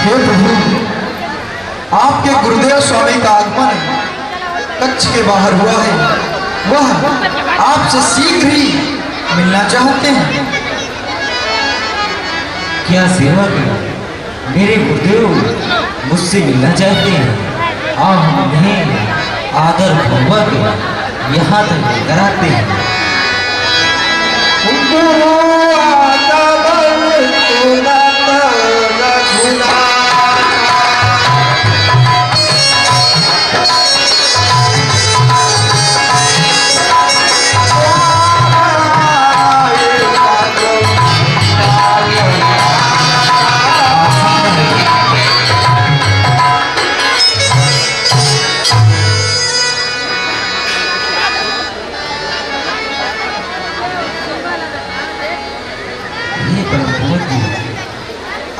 हे प्रभु, आपके गुरुदेव स्वामी का आगमन कक्ष के बाहर हुआ है। वह आपसे शीघ्र ही मिलना चाहते हैं। क्या सेवा करूं? मेरे गुरुदेव मुझसे मिलना चाहते हैं। आप उन्हें आदर पूर्वक यहाँ तक लेकर आते हैं।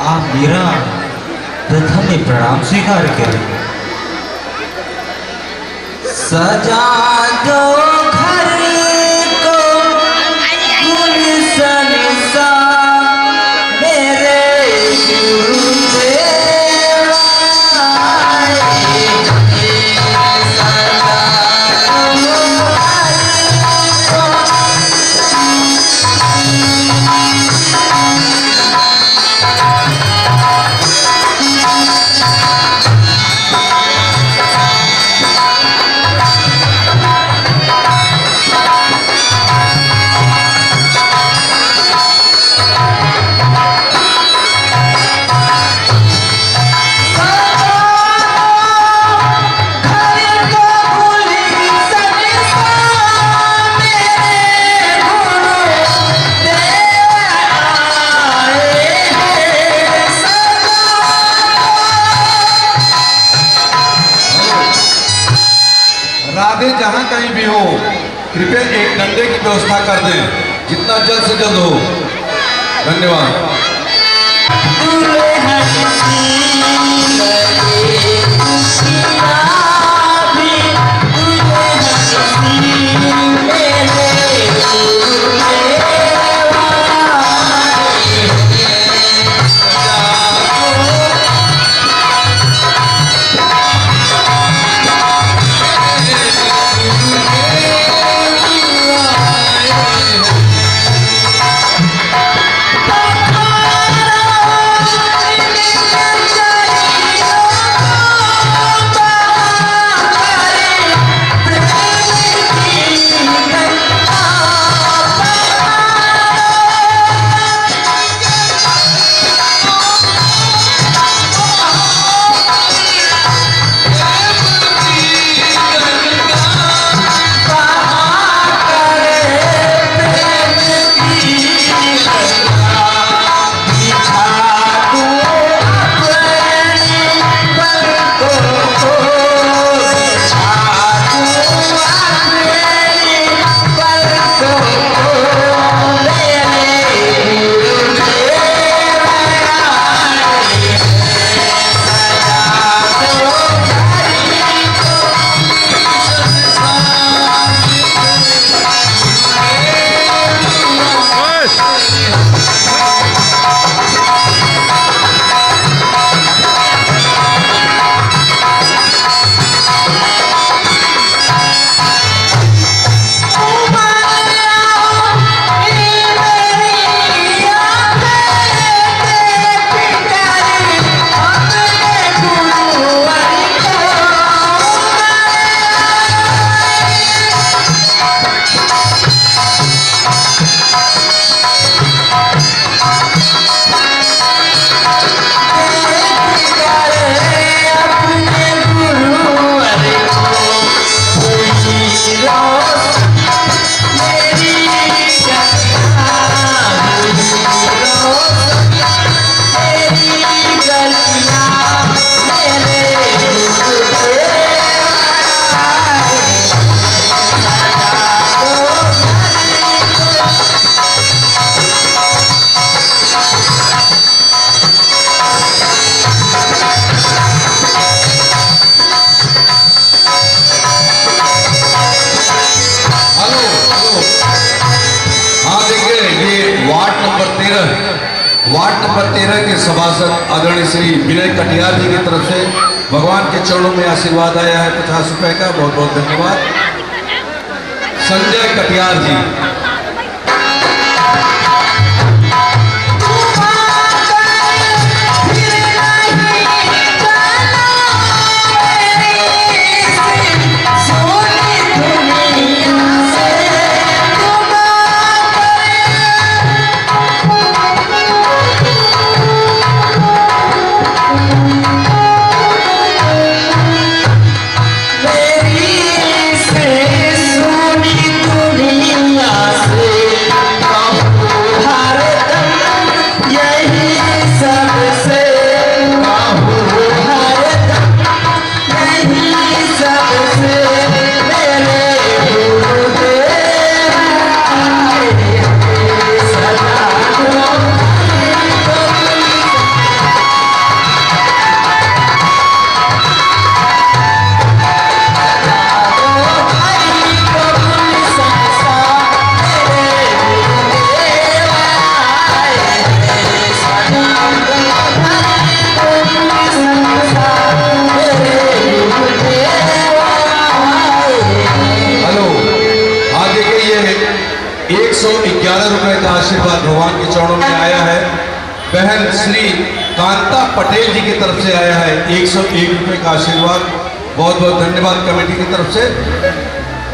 आप मेरा प्रथम प्रणाम स्वीकार करें। सजा दो घर को गुलशन सा मेरे गुरुदेव आए। सजा दो राधे जहां कहीं भी हो, कृपया एक डंडे की व्यवस्था कर दें, जितना जल्द से जल्द हो। धन्यवाद। वार्ड नंबर 13 के सभासद आदरणीय श्री विनय कटियार जी की तरफ से भगवान के चरणों में आशीर्वाद आया है 50 रुपए का। बहुत बहुत धन्यवाद। संजय कटियार जी। आशीर्वाद भगवान के चरणों में आया है। बहन श्री कांता पटेल जी की तरफ से आया है 101 रुपए का आशीर्वाद। बहुत बहुत धन्यवाद कमेटी की तरफ से,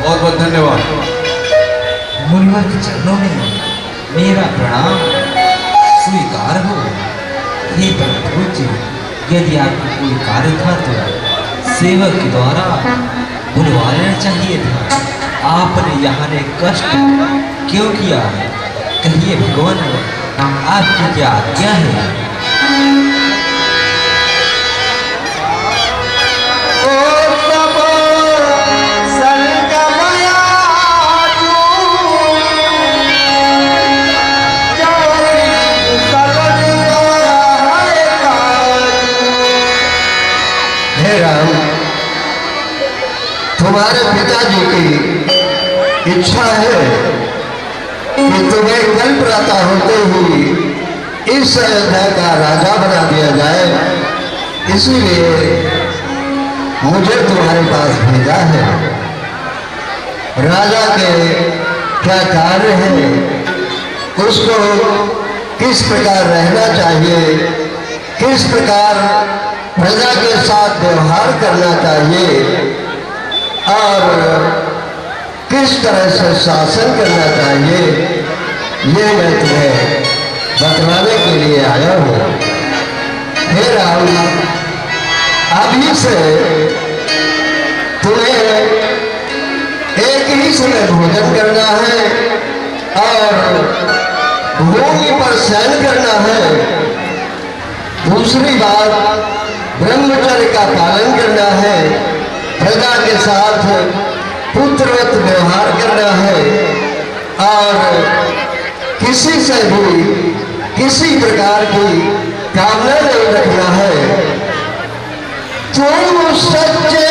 बहुत बहुत धन्यवाद। मुनिवर के चरणों में मेरा प्रणाम स्वीकार हो। हे प्रभु जी, यदि आपको कोई कार्य था तो सेवक के द्वारा बुलवा लेना चाहिए था। आपने यहाँ ने कष्ट क्यों किया? कहिए भगवान, आपकी क्या आज्ञा है? हे राम, तुम्हारे पिताजी की इच्छा है कि तुम्हें कल प्रातः होते ही इस अयोध्या का राजा बना दिया जाए, इसीलिए मुझे तुम्हारे पास भेजा है। राजा के क्या कार्य है, उसको किस प्रकार रहना चाहिए, किस प्रकार प्रजा के साथ व्यवहार करना चाहिए और किस तरह से शासन करना चाहिए, ये मैं तुम्हें बतलाने के लिए आया हूँ। हे राम, अभी से तुम्हें एक ही समय भोजन करना है और भूमि पर शयन करना है। दूसरी बात, ब्रह्मचर्य का पालन करना है, प्रजा के साथ पुत्रवत व्यवहार करना है और किसी से भी किसी प्रकार की कामना नहीं रखना है। तुम सच्चे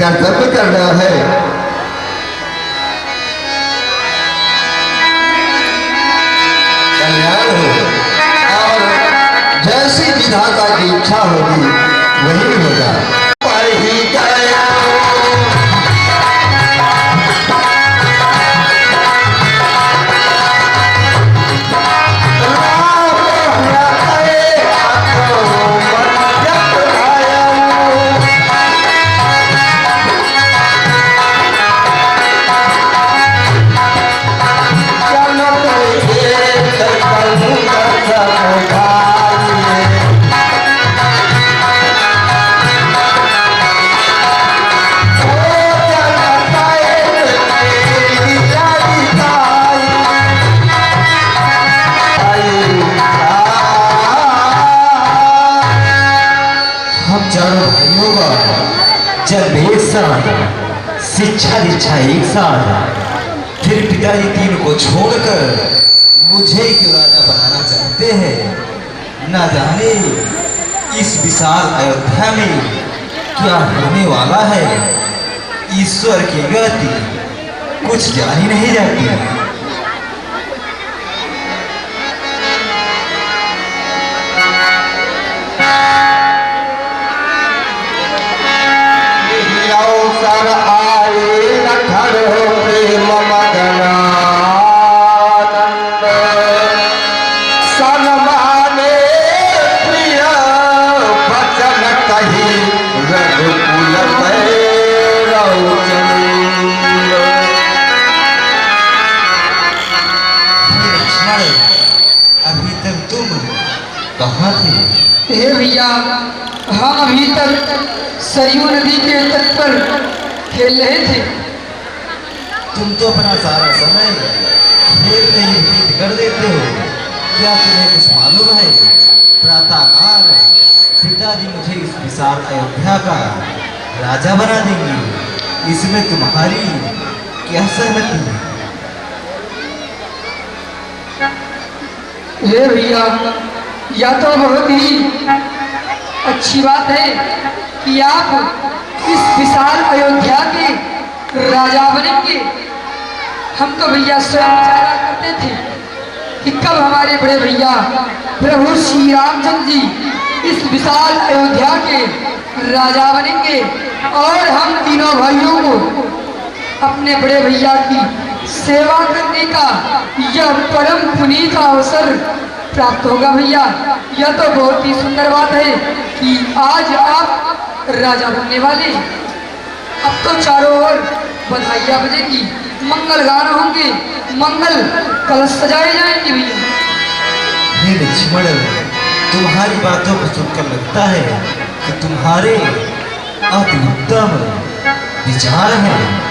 कर्तव्य करना है। कल्याण हो और जैसी विधाता की इच्छा होगी वही होगा। पर ही गया जब एक साथ शिक्षा दीक्षा एक साथ, फिर पिताजी तीन को छोड़कर मुझे क्यों राजा बनाना चाहते हैं। न जाने इस विशाल अयोध्या में क्या होने वाला है। ईश्वर की गति कुछ जानी नहीं जाती। अवसर आए रखड़ प्रेम मगनानंद सन्माने प्रिय वचन कही रघुकुल अभी तक तुम कहाँ थे? हे भैया, हम अभी तक सरयू नदी के तट पर खेल रहे थे। तुम तो अपना सारा समय खेल में ही व्यतीत कर देते हो। क्या तुम्हें कुछ मालूम है? प्रातःकाल पिताजी मुझे इस विशाल अयोध्या का राजा बना देंगे। इसमें तुम्हारी क्या सहमति है? हे भैया, यह तो बहुत ही अच्छी बात है कि आप इस विशाल अयोध्या के राजा बनेंगे। हम तो भैया स्वयं विचारा करते थे कि कब हमारे बड़े भैया प्रभु श्री रामचंद्र जी इस विशाल अयोध्या के राजा बनेंगे और हम तीनों भाइयों को अपने बड़े भैया की सेवा करने का यह परम पुनीत अवसर प्राप्त होगा। भैया, यह तो बहुत ही सुंदर बात है कि आज आप राजा बनने वाले। अब तो चारों ओर बधाइयाँ बजेगी, मंगल गान होंगे, मंगल कलश सजाए जाएंगे। भैया हे लक्ष्मण, तुम्हारी बातों को सुनकर लगता है कि तुम्हारे अति उत्तम विचार हैं।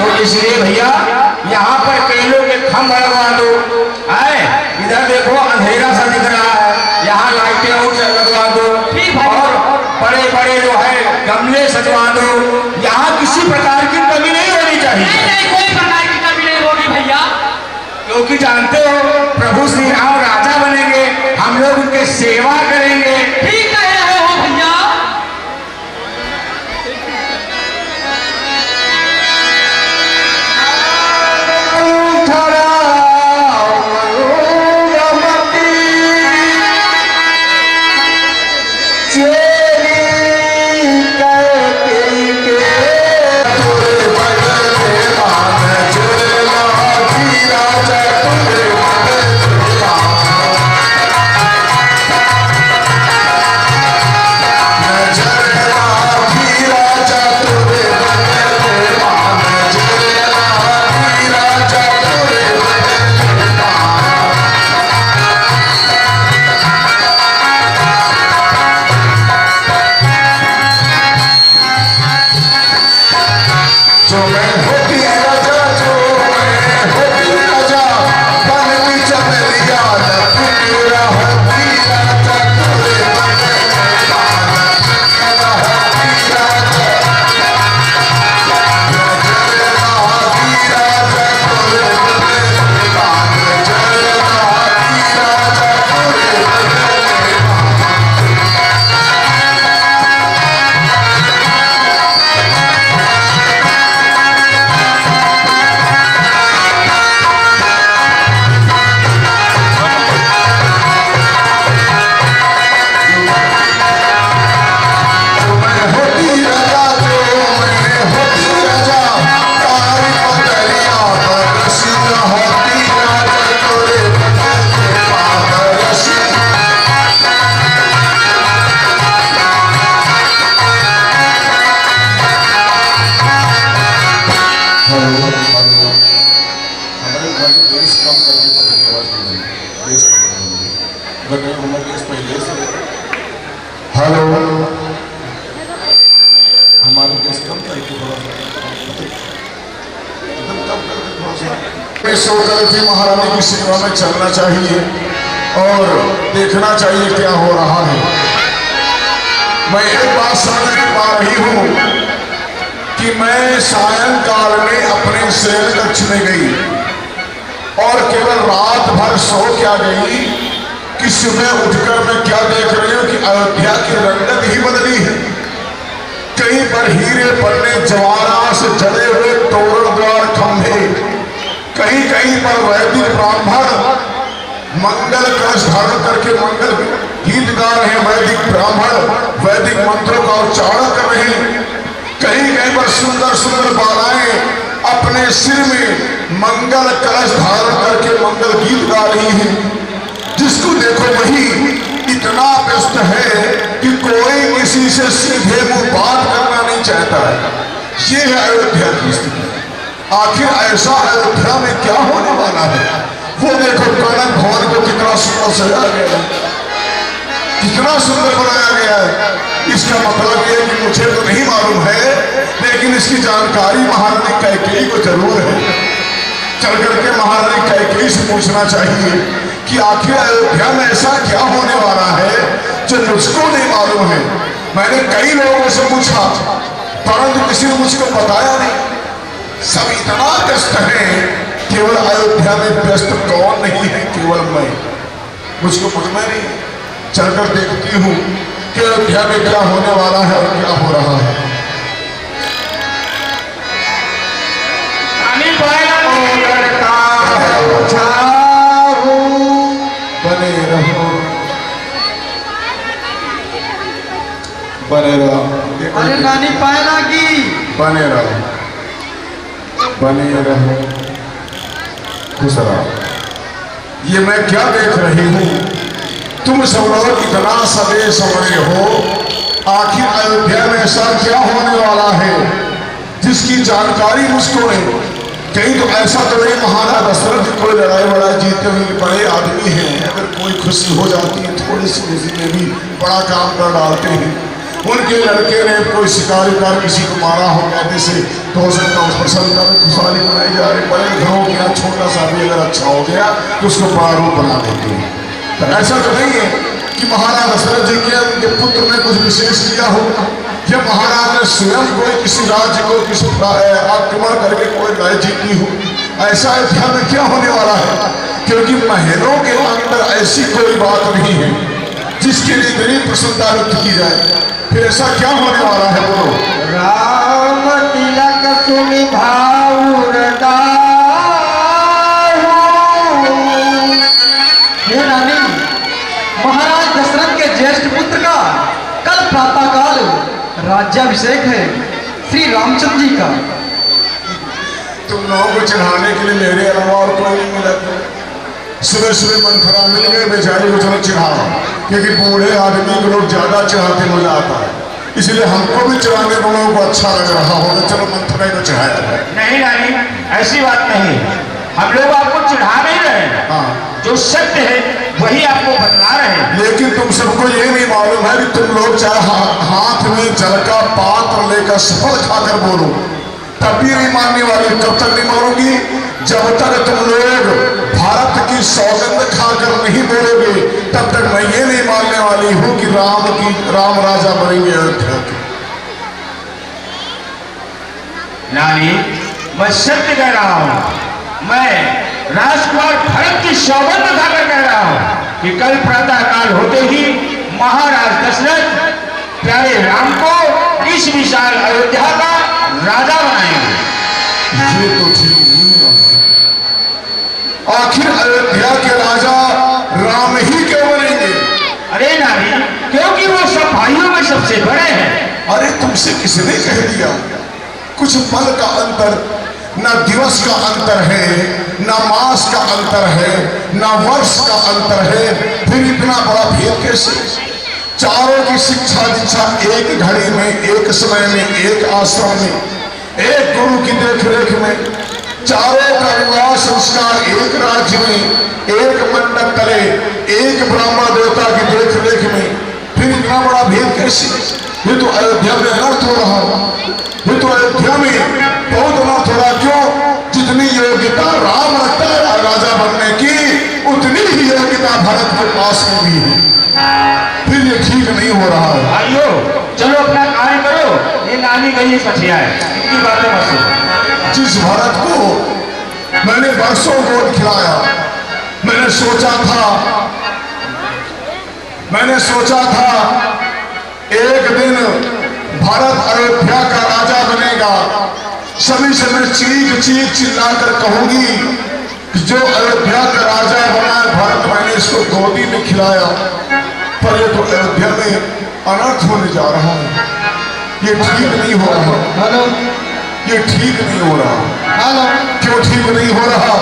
तो इसलिए भैया यहाँ पर केलों के खम्भ लगवा दो। आए इधर देखो अंधेरा सा दिख रहा है, यहाँ लाइटें और लगवा दो। ठीक भाई। और बड़े बड़े जो है गमले सजवा दो। यहाँ किसी प्रकार की कमी नहीं होनी चाहिए। नहीं, कोई प्रकार की कमी नहीं होगी भैया। क्योंकि जानते हो प्रभु श्री राम राजा बनेंगे, हम लोग उनके सेवा करेंगे। ठीक कह रहे हो भैया। हेलो, हमारे देश कम करके थोड़ा सो करके महारानी की सेवा में चलना चाहिए और देखना चाहिए क्या हो रहा है। मैं एक बात समझ नहीं पा रही हूँ कि मैं सायंकाल में अपने शयन कक्ष में गई और केवल रात भर सो क्या गई कि सुबह उठकर मैं क्या देख रही हूँ कि अयोध्या की रंगत ही बदली है। कहीं पर हीरे पन्ने जवाहरात से जड़े हुए तोरण द्वार खंभे, कहीं कहीं पर वैदिक ब्राह्मण मंगल कलश धारण करके मंगल गीत गा रहे हैं। वैदिक ब्राह्मण वैदिक मंत्रों का उच्चारण कर रहे हैं। कहीं कहीं पर सुंदर सुंदर बालाएं अपने सिर में मंगल कलश धारण करके मंगल गीत गा रही हैं। जिसको देखो वही इतना व्यस्त है कि कोई किसी से सीधे मुंह बात करना नहीं चाहता है। ये है अयोध्या की स्थिति। आखिर ऐसा अयोध्या में क्या होने वाला है? वो देखो कनक भवन को कितना सुंदर सजाया गया है, कितना सुंदर बनाया गया है। इसका मतलब ये कि मुझे तो नहीं मालूम है, लेकिन इसकी जानकारी महारानी कैकेयी को जरूर है। चल करके महारानी कैकेयी से पूछना चाहिए कि आखिर अयोध्या में ऐसा क्या होने वाला है जो मुझको नहीं मालूम है। मैंने कई लोगों से पूछा परंतु किसी ने मुझको बताया नहीं। सब इतना व्यस्त है, केवल अयोध्या में व्यस्त कौन नहीं है? केवल मैं। मुझको पता नहीं। चलकर देखती हूँ कि अयोध्या में क्या होने वाला है और क्या हो रहा है। बने रहो, बने रहो। अरे नानी पायला की बने रहो, बने रहो, खुश रहो। ये मैं क्या देख रही हूँ? तुम सब लोग इतना सवे समरे हो। आखिर अयोध्या में ऐसा क्या होने वाला है जिसकी जानकारी मुझको नहीं? कहीं तो ऐसा तो नहीं महाराज दशरथ कोई लड़ाई वड़ाई जीते हुए बड़े आदमी हैं, अगर कोई खुशी हो जाती है थोड़ी सी खुशी में भी बड़ा काम कर डालते हैं। उनके लड़के ने कोई शिकार विकार किसी को मारा हो कहते से तो हो सकता है उस प्रसन्नता में खुशहाली मनाई जा रही। बड़े घरों के यहाँ छोटा सा भी अगर अच्छा हो गया तो उसको बड़ा रूप बना देते हैं। तो ऐसा तो नहीं है कि महाराज दशरथ जी के उनके पुत्र ने कुछ विशेष किया हो, या महाराज ने स्वयं कोई किसी राज्य को किसी आक्रमण करके कोई लड़ाई जीती हो। ऐसा अयोध्या में क्या होने वाला है, क्योंकि महलों के अंदर ऐसी कोई बात नहीं है जिसके लिए इतनी प्रसन्नता व्यक्त की जाए। फिर ऐसा क्या होने वाला है, बोलो। राम तिलक सुनि भाउर हे रानी, महाराज दशरथ के ज्येष्ठ पुत्र का कल प्रातःकाल राज्याभिषेक है श्री रामचंद्र जी का। तुम लोगों को चढ़ाने के लिए मेरे अलावा और कोई नहीं मिला। सुबह सुबह मंथरा मिल गए, बेचारे को चलो चढ़ाओ, क्योंकि बूढ़े आदमी को लोग ज्यादा चढ़ाते मजा आता है, इसलिए हमको भी चढ़ाने वालों को अच्छा लग रहा होगा, चलो मंथरा को चढ़ाया जाए। नहीं रानी, ऐसी बात नहीं, हम लोग आपको चढ़ा नहीं रहे। हाँ, जो सत्य है वही आपको बतला रहे हैं। लेकिन तुम सबको ये नहीं मालूम है कि तुम लोग चाहे हाथ में जल का पात्र लेकर सफल खाकर बोलो, तब भी नहीं मानने वाली। कब तक नहीं मानोगी? जब तक तुम लोग भारत की सौगंध खाकर नहीं बोलोगे, तब तक मैं ये नहीं मानने वाली हूं कि राम राजा बनेंगे अयोध्या के। नानी, मैं सत्य कह रहा हूँ। मैं राजकुमार भरत की सौगंध खाकर कह रहा हूँ कि कल प्रातःकाल होते ही महाराज दशरथ प्यारे राम को इस विशाल अयोध्या का राजा बनाएंगे। ये तो ठीक नहीं हुआ। आखिर अयोध्या के राजा राम ही क्यों बनेंगे? अरे नानी, क्योंकि वो सब भाइयों में सबसे बड़े हैं। अरे तुमसे किसने कह दिया? कुछ पल का अंतर, ना दिवस का अंतर है, ना मास का अंतर है, ना वर्ष का अंतर है, फिर इतना बड़ा भेद कैसे? चारों की शिक्षा दीक्षा एक घड़ी में, एक समय में, एक आश्रम में, एक गुरु की देखरेख में, चारों का विवाह संस्कार एक राज्य में, एक मंडप तले, एक ब्राह्मण देवता की देखरेख में, फिर इतना बड़ा भेद कैसे? ये तो अयोध्या में अनर्थ हो रहा है। ये तो अयोध्या में बहुत अनर्थ हो रहा। क्यों? जितनी योग्यता राम रखता है राजा बनने की, उतनी ही योग्यता भरत के पास में भी है। फिर ये ठीक नहीं हो रहा है। भाइयों, चलो अपना कार्य करो। ये नानी गई कठिया है, इनकी बातें मत सुनो। जिस भरत को मैंने वर्षों गोद खिलाया, मैंने सोचा था एक दिन भारत अयोध्या का राजा बनेगा। सभी से मैं चीख चिल्लाकर कहूंगी कि जो अयोध्या का राजा बना है भारत, मैंने इसको गोदी में खिलाया। पर ये तो अयोध्या में अनर्थ होने जा रहा है। ये ठीक नहीं हो रहा। हेलो, ये ठीक नहीं हो रहा। हेलो, क्यों ठीक नहीं हो रहा?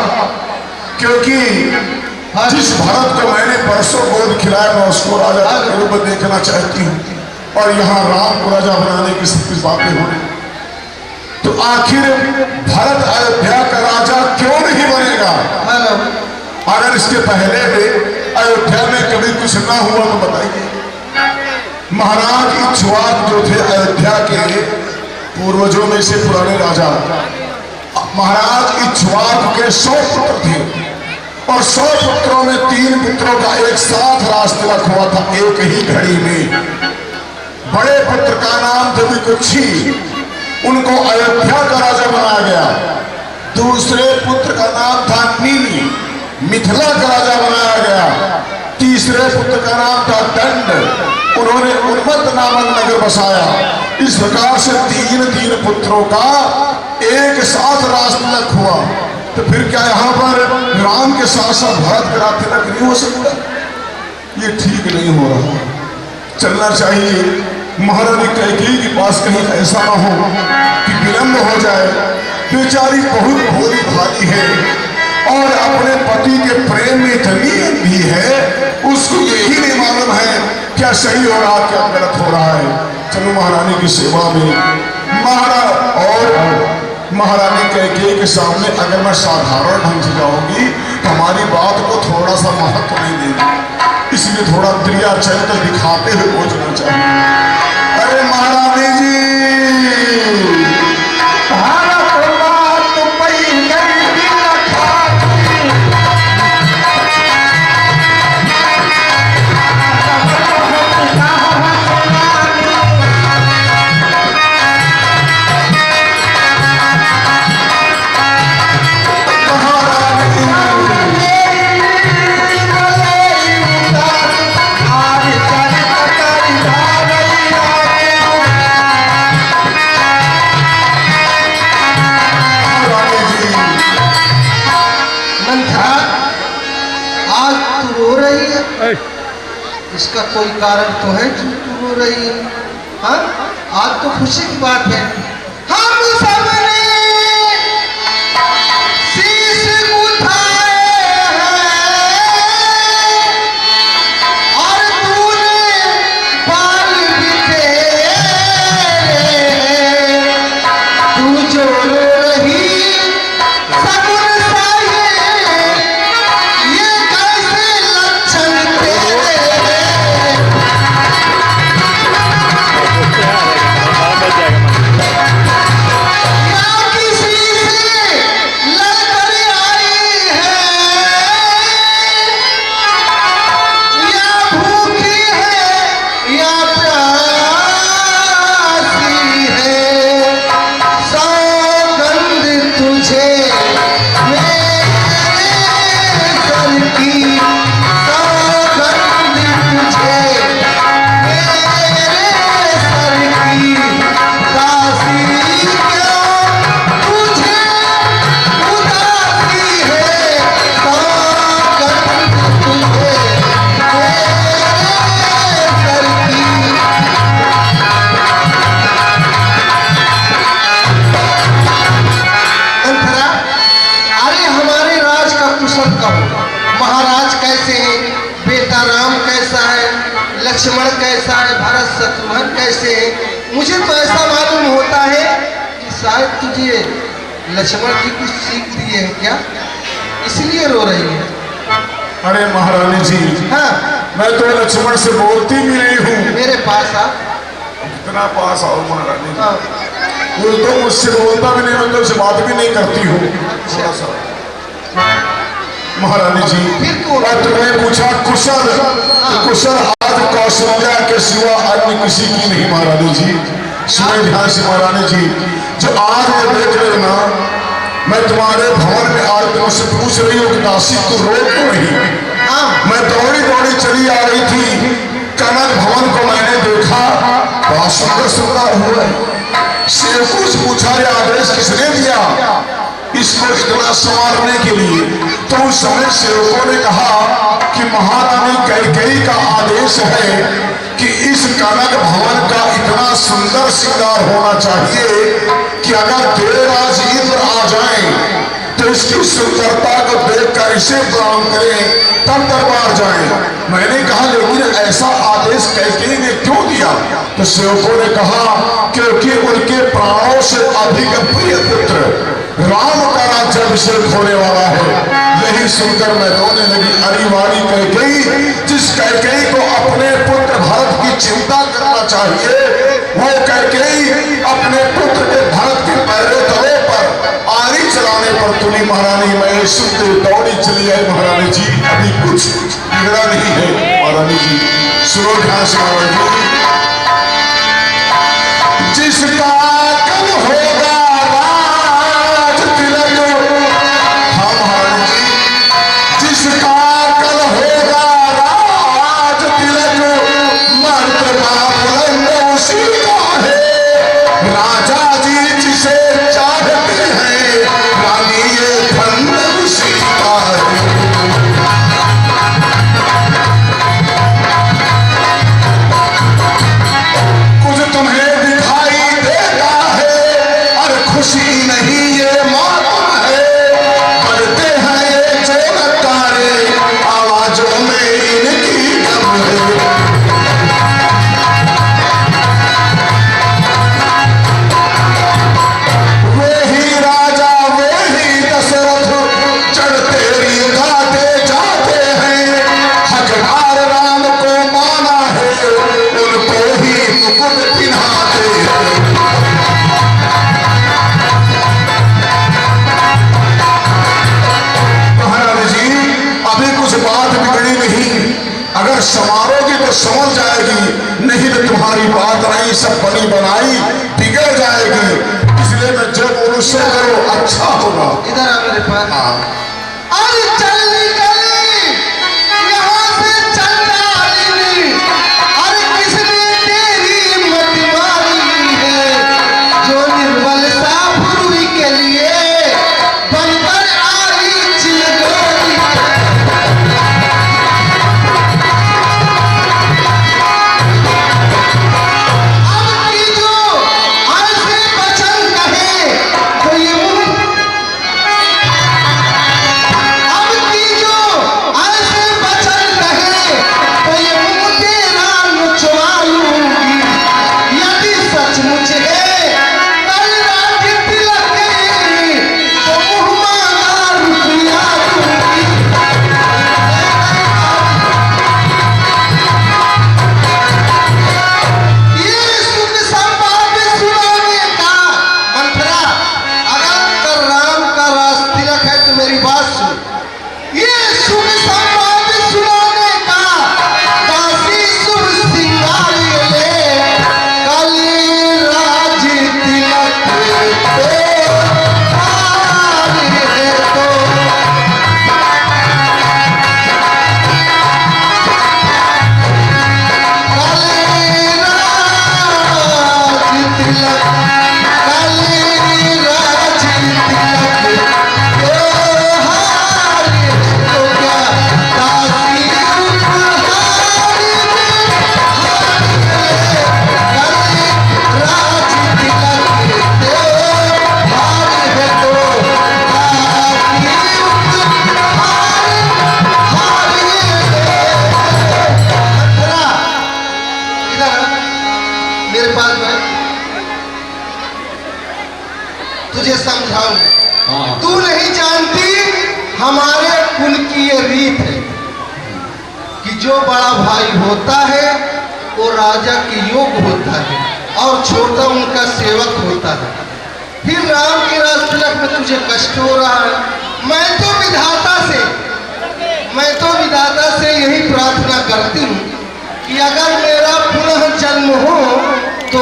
क्योंकि जिस भारत को मैंने परसों गोद खिलाया, मैं उसको राजा के रूप में देखना चाहती हूँ, और यहाँ राम को राजा बनाने की सब कुछ बातें हो रही। तो आखिर भारत अयोध्या का राजा क्यों नहीं बनेगा? हेलो, अगर इसके पहले भी अयोध्या में कभी कुछ ना हुआ तो बताइए। महाराज इक्ष्वाकु जो थे अयोध्या के पूर्वजों में से पुराने राजा, महाराज इक्ष्वाकु के 100 पुत्र थे, और 100 पुत्रों में 3 पुत्रों का एक साथ राज तिलक हुआ था एक ही घड़ी में। बड़े पुत्र का नाम था विकुक्षी, उनको अयोध्या का राजा बनाया गया। दूसरे पुत्र का नाम था नीली, मिथिला का राजा बनाया गया। तीसरे पुत्र का नाम था दंड, उन्होंने उन्मत्त नामक नगर बसाया। इस प्रकार से 3 पुत्रों का एक साथ राज तिलक हुआ। तो फिर क्या यहाँ पर राम के साथ साथ भरत का राज तिलक नहीं हो सकता? ये ठीक नहीं हो रहा। चलना चाहिए महारानी कैकेयी के पास, कहीं ऐसा ना हो कि विलंब हो जाए। बेचारी बहुत भोली भाली है और अपने पति के प्रेम में इतनी भी है, उसको यही नहीं मालूम है क्या सही हो रहा क्या गलत हो रहा है। चलो महारानी की सेवा में महारानी कैकेयी के सामने अगर मैं साधारण ढंग से जाऊंगी तो हमारी बात को थोड़ा सा महत्व नहीं देगी, इसलिए थोड़ा क्रिया चरित्र दिखाते हुए पहुंचना चाहिए। अरे इसका कोई कारण तो है जो तू रो रही है? हाँ, आज तो खुशी की बात है। हम सबने शीश उठाए हैं और तूने बाल बिखेरे हैं। तू जो रो रही सगुन सा ये कैसे लक्षण तेरे हैं? या किसी से लड़कर आई है या भूखी है या प्यासी है। सौगंध तुझे मेरे सर की, सौगंध तुझे मेरे सर की। दासी क्यों तुझे उदासी है? सौगंध तुझे मेरे सर की। अंतरा, अरे हमारे राज का कुशल कहो। महाराज कैसे हैं? बेटा राम कैसा है? लक्ष्मण कैसा है? भरत शत्रुघ्न कैसे हैं? मुझे तो ऐसा मालूम होता है कि शायद तुझे लक्ष्मण जी कुछ सीख दिए हैं क्या, इसलिए रो रही है। अरे महारानी जी, हाँ, मैं तो लक्ष्मण से बोलती भी नहीं हूँ। मेरे पास आ। इतना पास आओ महारानी जी। हाँ, वो तो मुझसे बोलता भी नहीं, मैं तो उससे बात भी नहीं करती हूँ। थोड़ा सा महारानी जी, फिर क्यों? और तुमने पूछा कुशल, तो कुशल आज कौशल्या के सिवा अन्य किसी की नहीं महारानी जी। सुने ध्यान से महारानी जी, जो आज ये देख रहे हो ना, मैं तुम्हारे भवन में आज तुमसे पूछ रही हूँ कि दासी को रोक क्यों नहीं? हाँ, मैं दौड़ी दौड़ी चली आ रही थी, कनक भवन को मैंने देखा, बड़ा सुंदर श्रृंगार हुआ है। सेवकों से पूछा ये आदेश किसने दिया इसको इतना संवारने के लिए? तो उस समय सेवकों ने कहा कि महारानी कैकेयी का आदेश है कि इस कनक भवन का इतना सुंदर श्रृंगार होना चाहिए कि अगर देवराज इंद्र आ जाएं तो इसकी सुंदरता को देखकर इसे प्रणाम करें तब दरबार जाएं। मैंने कहा लेकिन ऐसा आदेश कैकेयी ने क्यों दिया? तो सेवकों ने कहा क्योंकि उनके प्राणों से अधिक प्रिय पुत्र राम का राज्याभिषेक होने वाला है। यही सुनकर मैं रोने लगी। अरे वाली कैकेयी, जिस कैकेयी को अपने पुत्र भरत की चिंता करना चाहिए, वो कैकेयी अपने पुत्र के भरत के पैरे तले पर आरी चलाने पर तुली। महारानी मैं सुनते दौड़ी चली आई। महारानी जी अभी कुछ बिगड़ा नहीं है। महारानी जी सुनो ध्यान से महारानी जी, जिसका कल होगा राज तिलक, हाँ महारानी जी, जिसका कल होगा राज तिलक, मर्तबा बुलंद उसी का है। राजा जी जिसे चाहते हैं, रानी ये धन उसी का है। कुछ तुम्हें दिखाई देता है और खुशी नहीं ये मालूम है। बढ़ते हैं ये जो तारे, आवाजों में इनकी दम है। वही राजा वही दशरथ चढ़ते ही गाते जाते हैं। हकदार राम को माना है, उनको ही मुकुट पिन्हाते हैं। महारानी जी अभी कुछ बात बिगड़ी नहीं, अगर संवारोगी तो समझ जाएगी, नहीं तो तुम्हारी बात नहीं सब बनी बनाई बिगड़ जाएगी। इसलिए मैं जब बोलूं सो करो, अच्छा होगा। इधर आ मेरे पास। हाँ अरे चल निकली यहाँ से, चल डाली। अरे किसने तेरी मत मारी है, जो निर्मल सा पूर्वी के लिए बनकर आई चिलगोरी। हमारे कुल की ये रीत है कि जो बड़ा भाई होता है वो राजा के योग्य होता है और छोटा उनका सेवक होता है। फिर राम के राज तिलक में तुझे कष्ट हो रहा है। मैं तो विधाता से यही प्रार्थना करती हूँ कि अगर मेरा पुनः जन्म हो तो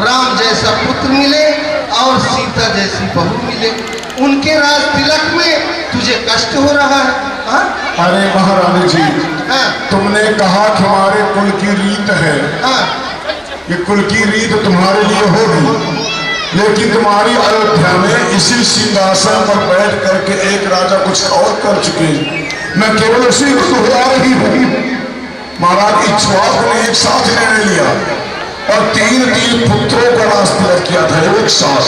राम जैसा पुत्र मिले और सीता जैसी बहू मिले। उनके राज तिलक में तुझे कष्ट हो रहा है। हाँ? अरे महारानी जी, हाँ? तुमने कहा कि हमारे कुल की रीत है। हाँ? ये कुल की रीत तुम्हारे लिए होगी, लेकिन तुम्हारी अयोध्या में इसी सिंहासन पर बैठ करके एक राजा कुछ और कर चुके। मैं केवल उसी को दोहरा रही हूँ। महाराज इक्ष्वाकु ने एक साथ निर्णय लिया और तीन पुत्रों का राज तिलक किया था एक साथ।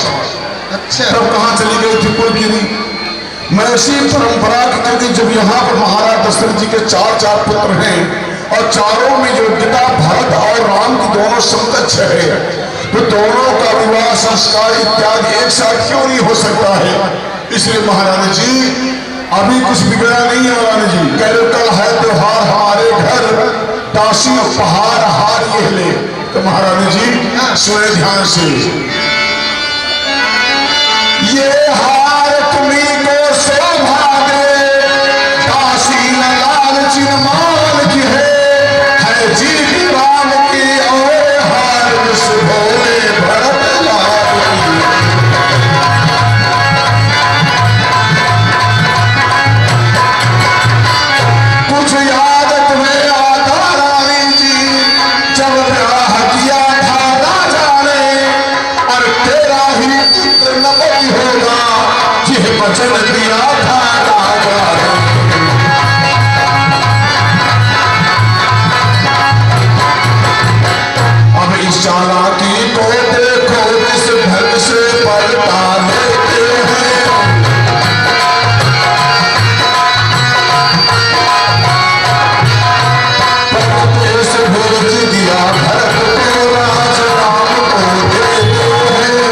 अच्छा, तब कहाँ चली गई थी कुल की रीत? मैं इसी परंपरा की, क्योंकि जब यहाँ पर महाराज दशरथ जी के चार पुत्र हैं और चारों में योग्यता भरत और राम की दोनों समकक्ष है, तो दोनों का विवाह संस्कार इत्यादि एक साथ क्यों नहीं हो सकता है? इसलिए महारानी जी अभी कुछ बिगड़ा नहीं है। महारानी जी कल है त्योहार हमारे घर, दासी उपहार हार ये ले। तो महारानी जी सुने ध्यान से, ये हार तुम्हीं को शोभा दे, दासी लाल चिन्मान की है जी दीवान की और हार सुभोरे भरत लाल। कुछ याद तुम्हें आता रानी जी, जब ब्याह किया था राजा ने, और तेरा ही पुत्र नपति होगा जिह वचन दिया था राजा ने। अब इस चालाकी को देखो किस ढंग से पलटा लेते हैं। परदेश भेज दिया भरत को, राज राम को देते हैं।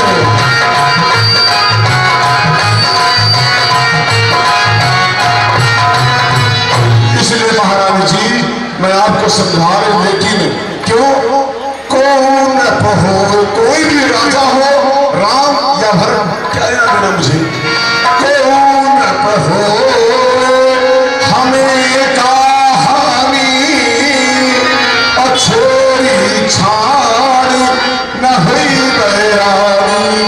इसलिए महारानी जी मैं आपको समझा रही हूं, लेकिन क्यों कौन हो, कोई भी राजा हो, राम या भरत, क्या लेना देना मुझे। कौन हो हमें कहानी छोरी छाड़ न हुई बैरानी।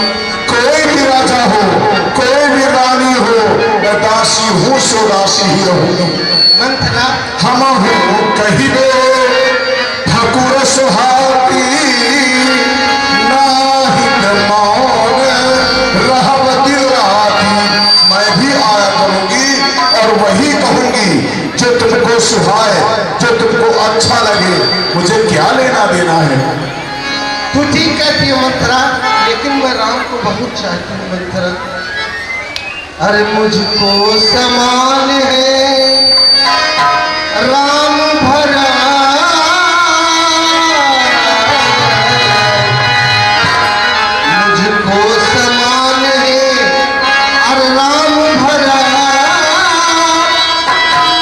कोई भी राजा हो, कोई भी रानी हो, मैं दासी हूँ सो दासी ही रहूंगी। मंथरा हम हूँ कहिबे ठकुर सुहाती, नाहित मौन रहब दिल राती। मैं भी आया करूंगी और वही कहूंगी जो तुमको सुहाए, जो तुमको अच्छा लगे। मुझे क्या लेना देना है? तू ठीक कहती है मंथरा, लेकिन मैं राम को बहुत चाहती हूँ मंथरा। अरे मुझको समान है राम भरा, मुझको समान है अरे राम भरा,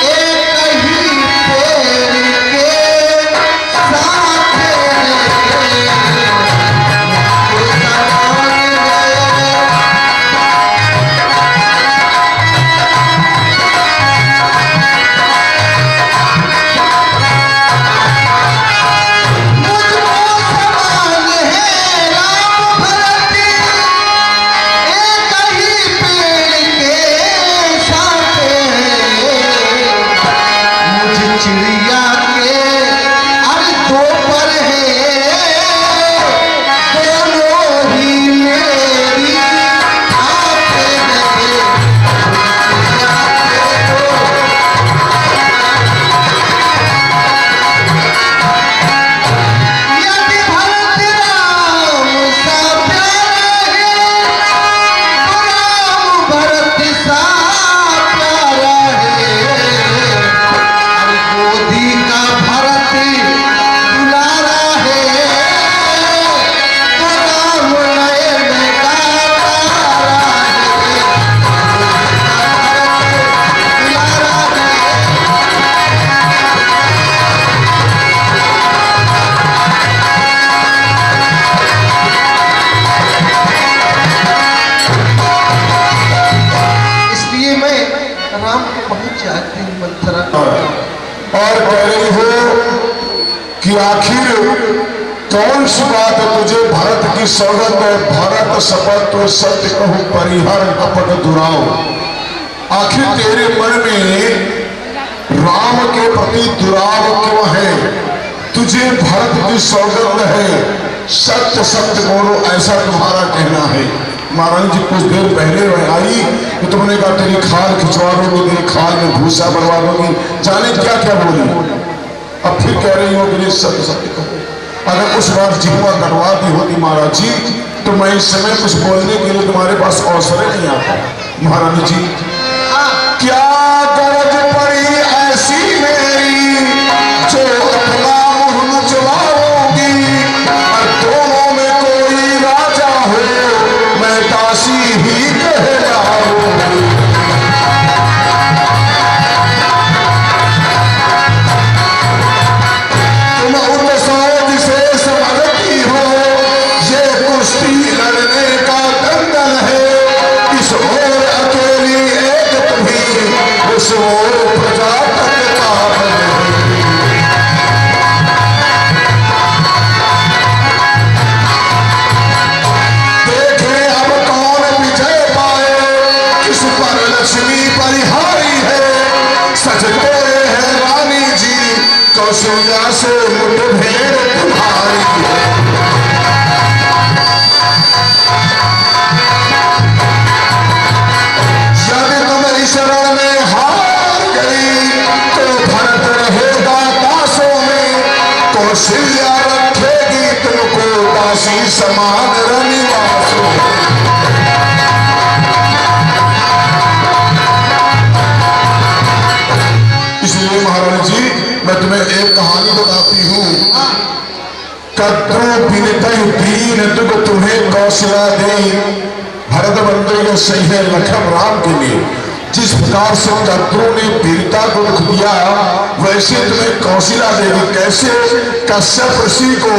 एक ही पेड़ के साथ है। पहुंच जाती मंथरा। और कह रही हो कि आखिर कौन सी बात तुझे भरत की सौगंध है, भरत शपथ तो सत्य कहूं परिहर कपट दुराओ। आखिर तेरे मन में राम के प्रति दुराव क्यों है? तुझे भरत की सौगंध है, सत्य सत्य बोलो, ऐसा तुम्हारा कहना है। महाराज जी कुछ देर पहले वह आई तो तुमने कहा तेरी खाल खिंचवा दूंगी, तेरी खाल में भूसा बनवा दूंगी, जाने क्या क्या बोली। अब फिर कह रही हो कि सत्य सत्य कहो। अगर उस बार जिह्वा कटवा दी होती महाराज जी तो मैं इस समय कुछ बोलने के लिए तुम्हारे पास अवसर नहीं आता। महारानी जी क्या गरज पड़ी ऐसी मेरी जो अपना मुंह चलाऊंगी, और दोनों में कोई राजा हो मैं दासी ही कहलाऊंगी। तुम उत्साह जिसे समझती हो ये कुश्ती लड़ने का दंगल है, इस ओर अकेली एक तुम्ही, उस ओर प्रजा तक पावन है। देखें अब कौन विजय पाए, किस पर लक्ष्मी परिहारी है। सजते हैं रानी जी कौशल्या से मुठभेड़ तुम्हारी है। यदि तुम शरण में हार गई तो भरत रहेगा दासों में, कौशल्या रखेगी तुमको दासी समान रनिवासों में। इसलिए महाराज जी मैं तुम्हें एक कहानी बताती हूँ। कद्रू बिनतई दीन दुख तुम्हें कौशल्या दे, भरत बंदे सही है लखन राम के लिए। जिस प्रकार से कद्रू ने वीरता को दुख दिया वैसे तुम्हें कौशल्या देवी। कैसे? कश्यप ऋषि को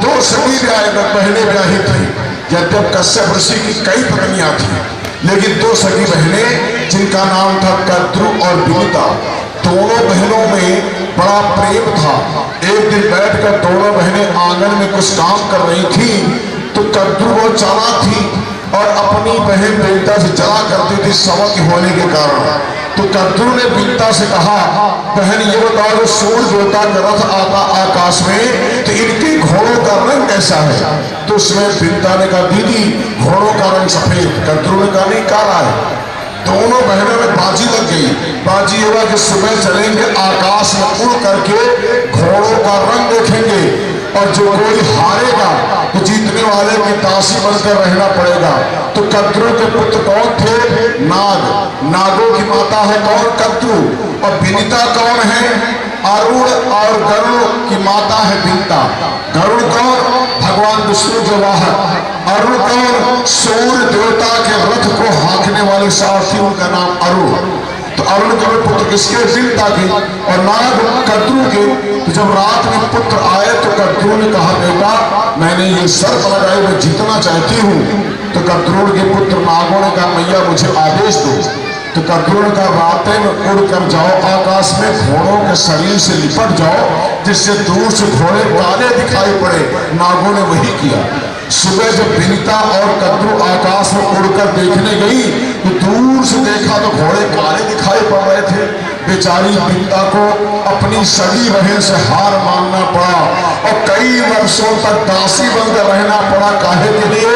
दो सगी बहनें ब्याही थी। यद्यप कश्यप ऋषि की कई पत्नियां थी लेकिन दो सगी बहनें जिनका नाम था कद्रू और विनीता, दोनों बहनों में बड़ा प्रेम था। एक दिन बैठकर दोनों बहनें आंगन में कुछ काम कर रही थी तो कद्रू वो चालाक थी और अपनी बहन विनीता से जला करती थी समझ होने के कारण। तो कद्रू ने विनीता से कहा बहन ये बताओ जो सूर्य देवता का रथ आता आकाश में तो इनके घोड़ों का रंग कैसा है? तो उसमें विनीता ने कहा दीदी घोड़ों का रंग सफेद। कद्रू ने कहा नहीं काला है। दोनों बहनों में बाजी लग गई। बाजी हुआ कि सुबह चलेंगे आकाश में उड़ करके घोड़ों का रंग देखेंगे और जो कोई हारेगा तो जीतने वाले की दासी बनकर रहना पड़ेगा। तो कद्रू के पुत्र कौन थे? नाग। नागों की माता है कौन? कद्रू। और विनीता कौन है? अरुण। और गरुड़ की माता है विनीता। गरुड़ कौन? भगवान विष्णु के वाहन। अरुण कौन? सूर्य देवता के रथ को हाँकने वाले सारथी, उनका नाम अरुण। तो अरुण के पुत्र किसके? विनीता के। और नाग कद्रू के। तो जब रात में पुत्र आए तो कद्रू ने कहा बेटा मैंने ये शर्त लगाई मैं जीतना चाहती हूँ। तो कद्रू के पुत्र नागों ने कहा मैया मुझे आदेश दो। तो कद्रू ने कहा रातें में उड़ कर जाओ आकाश में, घोड़ों के शरीर से लिपट जाओ जिससे दूर से घोड़े काले दिखाई पड़े। नागों ने वही किया। सुबह जब विनीता और कद्रू आकाश में उड़कर देखने गई तो दूर से देखा तो घोड़े काले दिखाई पड़ रहे थे। बेचारी विनीता को अपनी सगी बहन से हार मानना पड़ा और कई वर्षों तक दासी बनकर रहना पड़ा। काहे के लिए?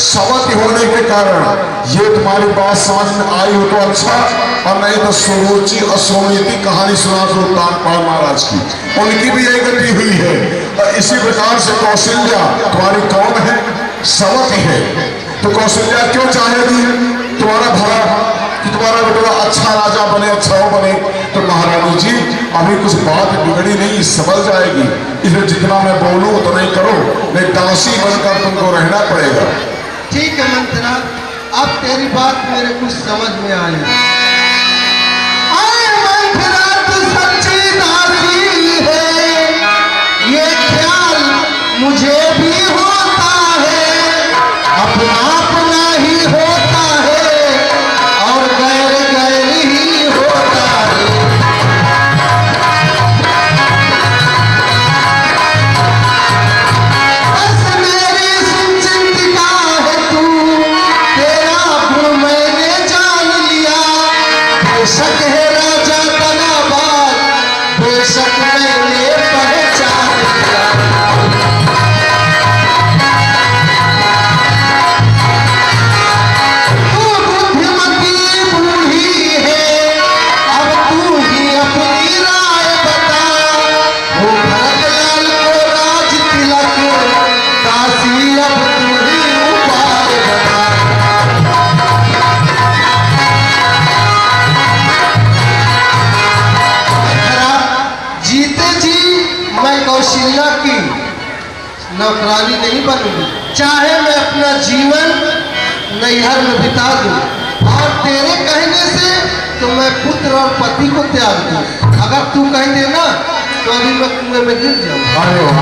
समझ होने के कारण। ये तुम्हारी बात समझ में आई हो तो अच्छा, और नहीं तो सुरुचि और सोनीति कहानी सुना दो तानपाल महाराज की, उनकी भी यही गति हुई है। और इसी प्रकार से कौशल्या तुम्हारी कौन है? सवती है। तो कौशल्या क्यों चाहेगी तुम्हारा भला कि तुम्हारा बेटा अच्छा राजा बने, अच्छा बने? तो महारानी जी अभी कुछ बात बिगड़ी नहीं, संभल जाएगी। इसलिए जितना मैं बोलूं उतना ही करो, नहीं दासी बनकर तुमको रहना पड़ेगा। ठीक है मंथरा, अब तेरी बात मेरे कुछ समझ में आई। मंथरा तू सच्ची दासी है, ये ख्याल मुझे भी होता है। अपना ही होता है और गैर गैर ही होता नौकरानी नहीं बनूंगी, चाहे मैं अपना जीवन नैहर में बिता दूं, और तेरे कहने से तो मैं पुत्र और पति को त्याग दूं। अगर तू कह देना तो अभी मैं कुएं में गिर जाऊंगा। अरे वाह,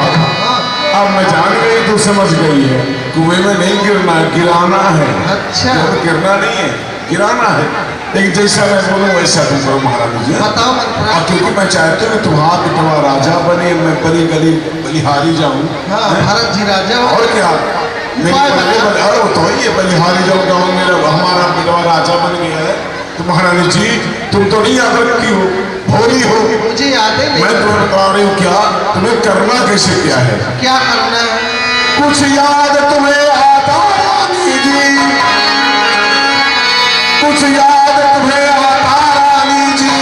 अब मैं जान गई, तू समझ गई है। कुएं में नहीं गिरना, गिराना है। अच्छा, गिरना नहीं है, गिराना है। लेकिन जैसा मैं बोलूं वैसा तुम करो महारानी जी। बताओ मंत्रा। क्योंकि मैं चाहती हूँ तुम्हारा पिटवा राजा बने, मैं बली गली बलिहारी जाऊँ। हाँ, भरत जी राजा हो। और क्या, अरे वो तो ही है, बलिहारी जाऊँगा, मेरा हमारा पिटवा राजा बन गया है। तो महारानी जी तुम तो नहीं याद रखती हो, भोली हो। मुझे याद है। मैं तुम्हें बता रही हूँ क्या तुम्हें करना कैसे क्या है। क्या करना है? कुछ याद तुम्हें आता रानी जी, कुछ याद तुम्हें आता रानी जी,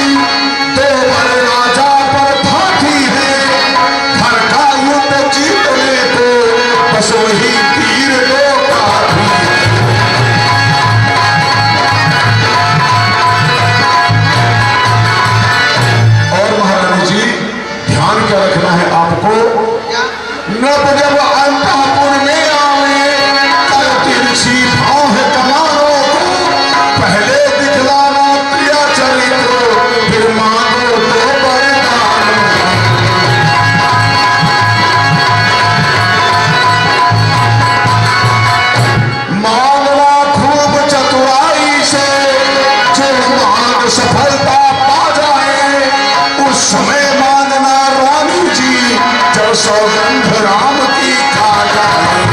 तो बड़े राजा पर फांसी है, घर का युद्ध जीतने को बस वही तीर दो काफी। और महारानी जी ध्यान क्या रखना है आपको, नब जब अंतःपुर में आवे तब तिरछी भाव कमानों को, पहले दिखलाना प्रिया चरित्र, फिर मांगो तो वरदान। मांगना खूब चतुराई से, जो मांग सफलता पा जाए, उस समय मांगना रानी जी जब सौगंध राम की खा जाए।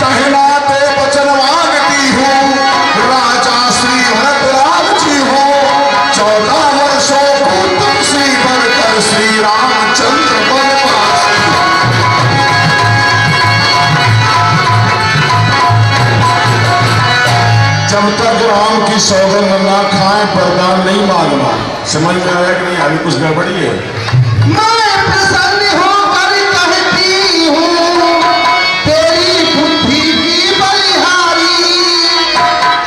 कहलाते वचन मांगती हूँ, राजा श्री भरतलाल जी हो, 14 वर्षों को तुम श्री बनकर श्री रामचंद्र बनवासी। जब तक राम की सौगंध ना खाए वरदान नहीं मांगना। समझ में आया कि नहीं? अभी कुछ गड़बड़ी है। मैं प्रसन्न होकर कहती हूँ, तेरी बुद्धि की बलिहारी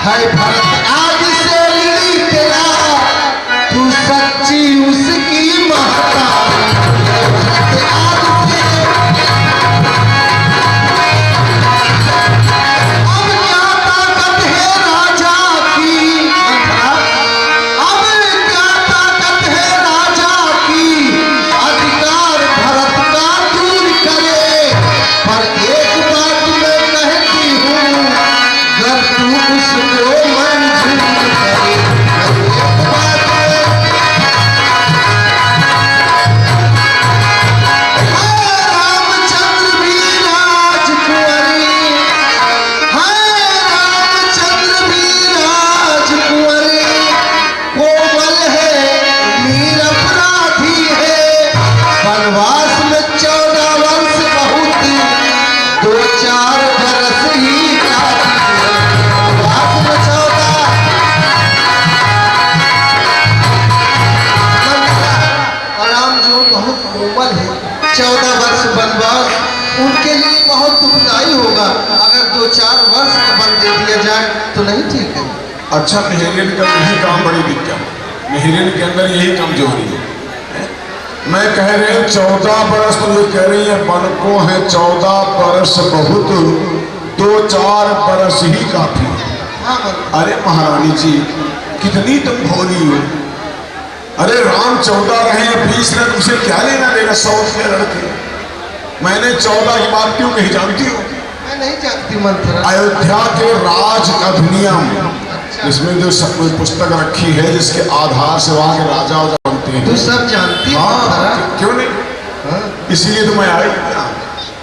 है भरत आज से ली तेरा, तू सच्ची उसकी महतारी। आज से अब क्या ताकत है राजा की, अब क्या ताकत है राजा की, अधिकार भरत का दूर करे। पर एक बात मैं कहती हूँ, अगर तू उसको मंजूर करे, एक बात रामचंद्र भी राजकुंवरी, रामचंद्र भी राजकुंवरी, कोमल है निरपराधी है, वनवास में 14 वर्ष बहुत, 2-4 बरस ही काफी है। वनवास में 14 राम जो बहुत कोमल है, 14 वर्ष वनवास उनके लिए बहुत दुखदायी होगा। अगर 2-4 वर्ष का वन दे दिया जाए तो नहीं ठीक है। अच्छा, मेहरीन का यही काम बड़ी दिक्कत, मेहरीन के अंदर यही कमजोरी है। मैं कह रही हूँ 14 बरस, तो ये कह रही है वन को है 14 बरस बहुत, 2-4 बरस ही काफी है। हाँ मंत्री। अरे महारानी जी कितनी तुम भोली हो। अरे राम 14 रहे 20 रहे, तुमसे क्या लेना देना 100 के लड़के। मैंने 14 की बात क्यों कही जानती हो? मैं नहीं जानती मंत्रा। अयोध्या के राज अधिनियम, इसमें जो सब कोई पुस्तक रखी है जिसके आधार से वहां के राजा बनते हैं। तू सब जानती है हाँ, मंत्रा? क्यों नहीं, हाँ इसीलिए तो मैं आई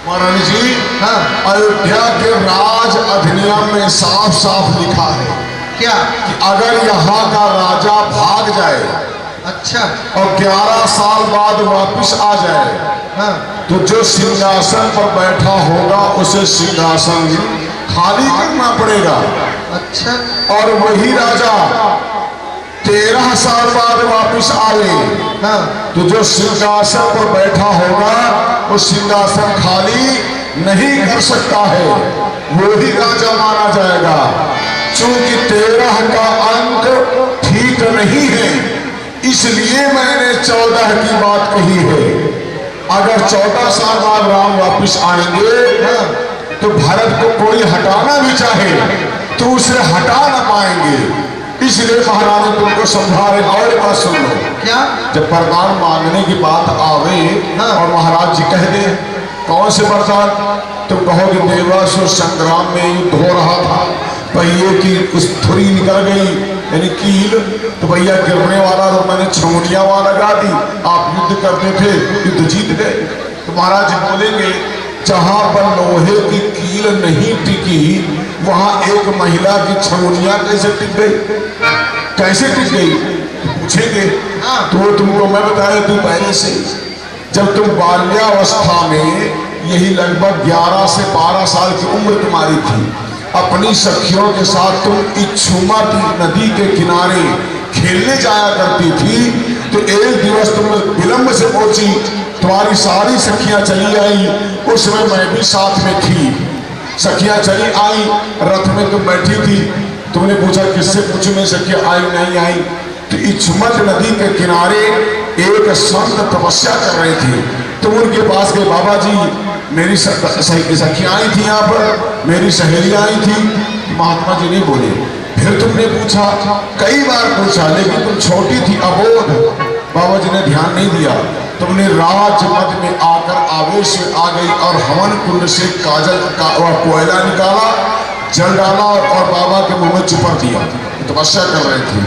महारानी जी। हाँ। अयोध्या के राज अधिनियम में साफ साफ लिखा है क्या? कि अगर यहाँ का राजा भाग जाए अच्छा। और 11 साल बाद वापिस आ जाए, हाँ तो जो सिंहासन पर बैठा होगा उसे सिंहासन खाली करना पड़ेगा। अच्छा। और वही राजा 13 साल बाद वापिस आए, हाँ तो जो सिंहासन पर बैठा होगा वो सिंहासन खाली नहीं कर सकता है, वो ही राजा माना जाएगा। चूंकि 13 का अंक ठीक नहीं है, इसलिए मैंने 14 की बात कही है। अगर 14 साल बाद राम वापिस आएंगे तो भारत को कोई हटाना भी चाहे तो उसे हटा ना पाएंगे। इसलिए महाराज ने तुमको समझा रहे। और बात सुन लो, क्या? जब वरदान मांगने की बात आवे और महाराज जी कह दे कौन से वरदान, तुम कहोगे देवासुर संग्राम में युद्ध हो रहा था, पहिए की उस धुरी निकल गई यानी कील, तो भैया गिरने वाला तो मैंने छमुनिया वहां लगा दी, आप युद्ध करते थे, युद्ध जीत गए। तो महाराज जी बोलेंगे जहां पर लोहे की कील नहीं टिकी वहां एक महिला की छमुनिया कैसे टिक गई, कैसे टिक गई पूछेंगे। तो तुमको मैं बताया तू पहले से, जब तुम बाल्यावस्था में यही लगभग 11 से 12 साल की उम्र तुम्हारी थी, अपनी सखियों के साथ तुम इच्छुमती नदी के किनारे खेलने जाया करती थी, तो एक दिवस तुम विलंब से पहुंची, तुम्हारी सारी सखियां चली आई, उसमें मैं भी साथ में थी। सखियां चली आई, रथ में तुम बैठी थी, तुमने पूछा किससे पूछूं मैं, सखियां आई नहीं आई। तो इच्छुमत नदी के किनारे एक संत तपस्या कर रहे थे, तुम उनके पास गए, बाबा जी मेरी सखियां आई थी यहाँ पर, मेरी सहेलियां आई थी। महात्मा जी नहीं बोले। फिर तुमने पूछा, कई बार पूछा, लेकिन तुम छोटी थी, अबोध, बाबा जी ने ध्यान नहीं दिया। तुमने राजमद में आकर आवेश में आ गई और हवन कुंड से काजल का कोयला निकाला, जल डाला और बाबा के मुंह में चिपक दिया। तपस्या कर रहे थे,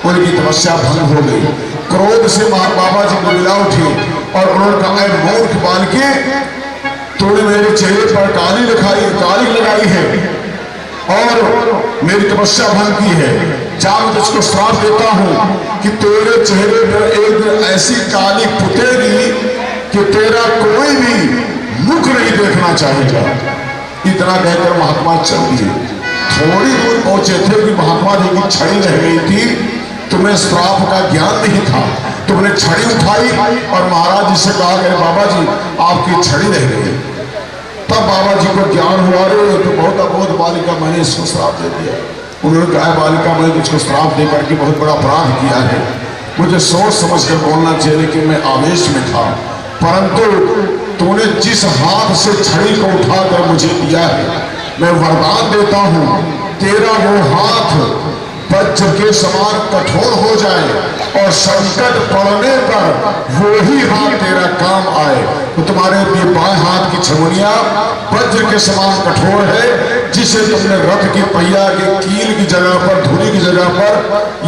उनकी तपस्या भंग हो गई। क्रोध से बाबा जी मिला उठे और उन्होंने कहा मूर्ख बालके, तूने मेरे चेहरे पर काली लगाई है और मेरी तपस्या भंग की है। जा मैं तुझको श्राप देता हूं कि तेरे चेहरे पर एक दिन ऐसी काली पुतेगी कि तेरा कोई भी मुख नहीं देखना चाहेगा। इतना कहकर महात्मा चल दिए। थोड़ी दूर पहुंचे थे कि महात्मा जी की छड़ी रह गई थी, तुम्हें श्राप का ज्ञान नहीं था, तुमने छड़ी उठाई और महाराज जी से कहा कि बाबा जी आपकी छड़ी रह गई। तब बाबा जी को ज्ञान हुआ, रे तो बहुत अबोध बालिका, मैंने इसको श्राप दे दिया। उन्होंने कहा बालिका मैंने तुझको श्राप देकर के बहुत बड़ा अपराध किया है, मुझे सोच समझ कर बोलना चाहिए, लेकिन मैं आवेश में था। परंतु तूने जिस हाथ से छड़ी को उठाकर मुझे दिया है, मैं वरदान देता हूं तेरा वो हाथ वज्र के समान कठोर हो जाए और संकट पड़ने पर वो ही हाथ तेरा काम आए। तो तुम्हारे बाएं हाथ की छमुनिया वज्र के समान कठोर है, जिसे तुमने रथ की पहिया के कील की जगह पर, धुरी की जगह पर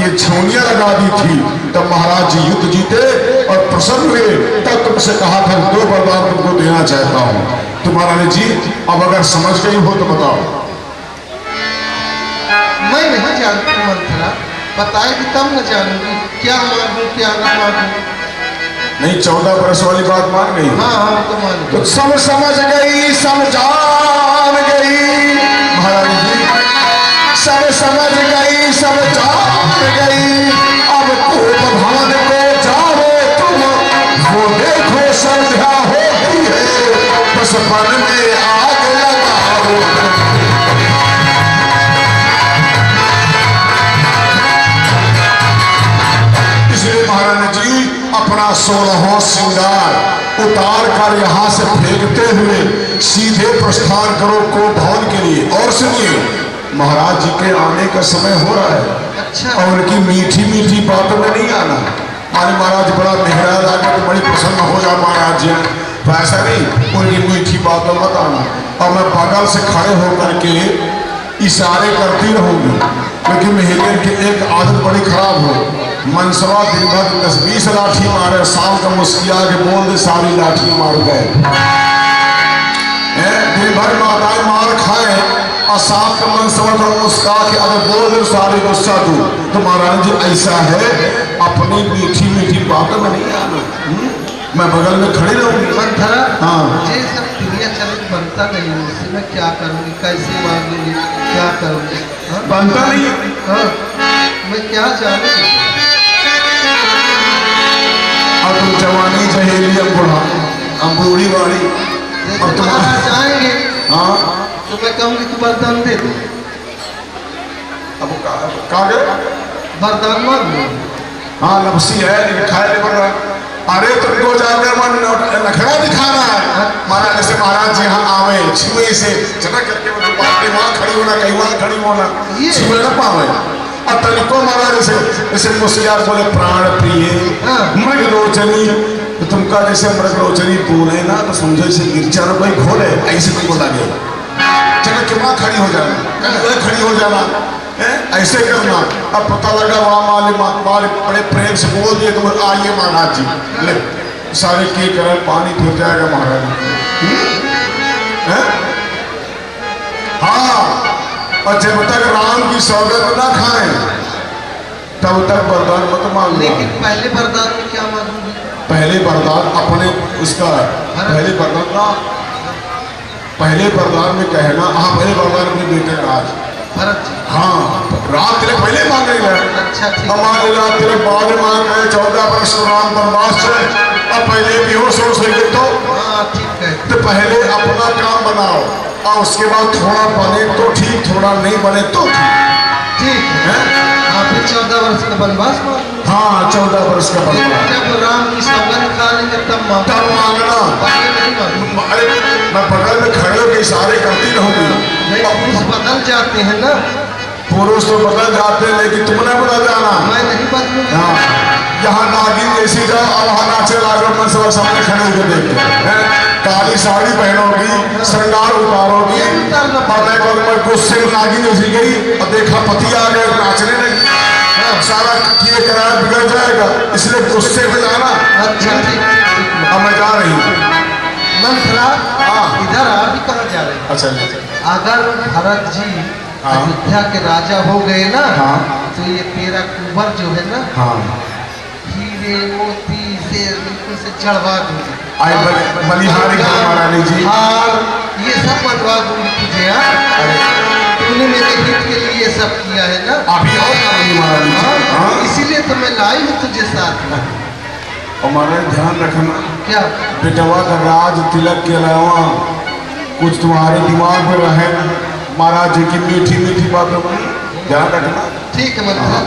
ये छमुनिया लगा दी थी। तब महाराज जी युद्ध जीते और प्रसन्न हुए। तब तुमसे कहा था 2 वरदान तुमको देना चाहता हूँ। तो महाराज जी अब अगर समझ गई हो तो बताओ। मैं नहीं जानती मंथरा, बताएगी तब न जानूंगी क्या मांगू क्या ना मांगू। नहीं 14 वर्ष वाली बात मान गई। हाँ तो मान तो सब समझ गई, सब जान गई महाराज जी, सब समझ गई, सब जान गई। अब खूब भान को जाओ तुम, वो देखो संध्या हो गई है, बस मन में आग लगाओ। महाराज जी अपना 16वां श्रृंगार उतार कर यहाँ से फेंकते हुए सीधे प्रस्थान करो को भवन के लिए। और सुनिए महाराज जी के आने का समय हो रहा है। अच्छा। और उनकी मीठी मीठी बातों में नहीं आना। माने महाराज बड़ा मेहराज आके तो बड़ी प्रसन्न हो जा महाराज जी, तो ऐसा नहीं, उनकी मीठी बातों मत आना। और मैं बगल से खड़े होकर के इशारे करती रहूंगी, क्योंकि मेहरियन की एक आदत बड़ी खराब हो, मनसवा दिन भर 10-20 लाठी मारे, शाम का मुस्किया के बोल दे सारी लाठी मार गए। दिन भर माताएं मार खाए और शाम का मनसवा का मुस्का के अगर बोल दे सारी गुस्सा दूर। तो महाराज जी ऐसा है, अपनी मीठी मीठी बातों में नहीं आना। मैं बगल में खड़ी रहूंगी। मंथरा, हाँ ये सब क्रिया चरित बनता नहीं है, इससे मैं क्या करूंगी, कैसे मांगूंगी, क्या करूंगी? बनता नहीं। हाँ मैं क्या जानूंगी? अब तुम जवानी जहेली, हम बुढ़ा, हम बूढ़ी वाली, अब तुम जाएंगे हाँ तो मैं कहूंगी तू वरदान दे दो। अब कहा गए वरदान मांग लो। हाँ नफसी है लेकिन खाए नहीं पड़ रहा। अरे तुमको जाकर मन नखरा दिखाना है। महाराज जैसे महाराज जी यहाँ आवे छुए से चना करके वो बात वहाँ खड़ी होना कहीं वहाँ खड़ी होना छुए न पावे। और तनिको महाराज जैसे मुसियार बोले प्राण प्रिय मृग रोचनी, तो तुमका जैसे मृग रोचनी बोले ना तो समझो इसे गिरचा न कोई खोले ऐसे तुमको लगे चलो कि वहाँ खड़ी हो जाना खड़ी हो जाना ऐसे करना। अब पता लगा वहाँ माले बड़े प्रेम से बोल दिए तो आइए महाराज जी ले सारे के कर पानी फिर जाएगा महाराज। हाँ और जब तक राम की सौगंध ना खाएं तब तक वरदान मत मांगना। लेकिन पहले वरदान में क्या मांगूंगी? पहले वरदान अपने उसका पहले वरदान ना पहले वरदान में कहना। हाँ पहले वरदान अपने बेटे राज भरत जी। हाँ रात तिलक पहले मांगेगा। अच्छा ठीक। हमारे रात तिलक बाद में मांग रहे 14 वर्ष राम वनवास से अब पहले बेहोश हो सके तो हाँ ठीक है। तो पहले अपना काम बनाओ और उसके बाद थोड़ा बने तो ठीक थोड़ा नहीं बने तो ठीक है। हाँ फिर 14 वर्ष का वनवास मांगूंगा। हाँ 14 वर्ष का वनवास जब राम की सौगंध खा लेंगे तब मांगना। पहले नहीं मांगूंगा। अरे मैं बगल में खड़े होकर इशारे करती रहूंगी। नहीं पुरुष बदल जाते हैं ना। पुरुष तो बदल जाते हैं लेकिन तुम नहीं बदल जाना। मैं नहीं बदलूंगा। हाँ यहाँ नागिन जैसी जाओ अब वहाँ नाचे लागो मन सब सामने खड़े होकर देखते हैं। काली साड़ी पहनोगी श्रृंगार उतारोगी और मैं गुस्से में नागिन जैसी गई और देखा पति आ गए नाचने लगी सारा किए करार बिगड़ जाएगा इसलिए गुस्से में जाना। अच्छा ठीक। अब मैं जा रही हूँ। मंत्रा हाँ। इधर अभी कहाँ जा रहे हैं? अच्छा अगर भरत जी हाँ। अयोध्या के राजा हो गए ना हाँ। तो ये तेरा कुंवर जो है ना हाँ हीरे मोती से बिल्कुल से चढ़वा दूंगी। आई बलिहारी महारानी जी हार ये सब बनवा दूंगी तुझे। तूने मेरे हित के लिए ये सब किया है ना। अभी और महारानी जी। हाँ इसीलिए तो मैं लाई हूँ तुझे साथ में। और महाराज ध्यान रखना क्या? बेटवा का राज तिलक के अलावा कुछ तुम्हारे दिमाग में रहे महाराज जी की मीठी मीठी बातों में ध्यान रखना। ठीक है मंत्रा।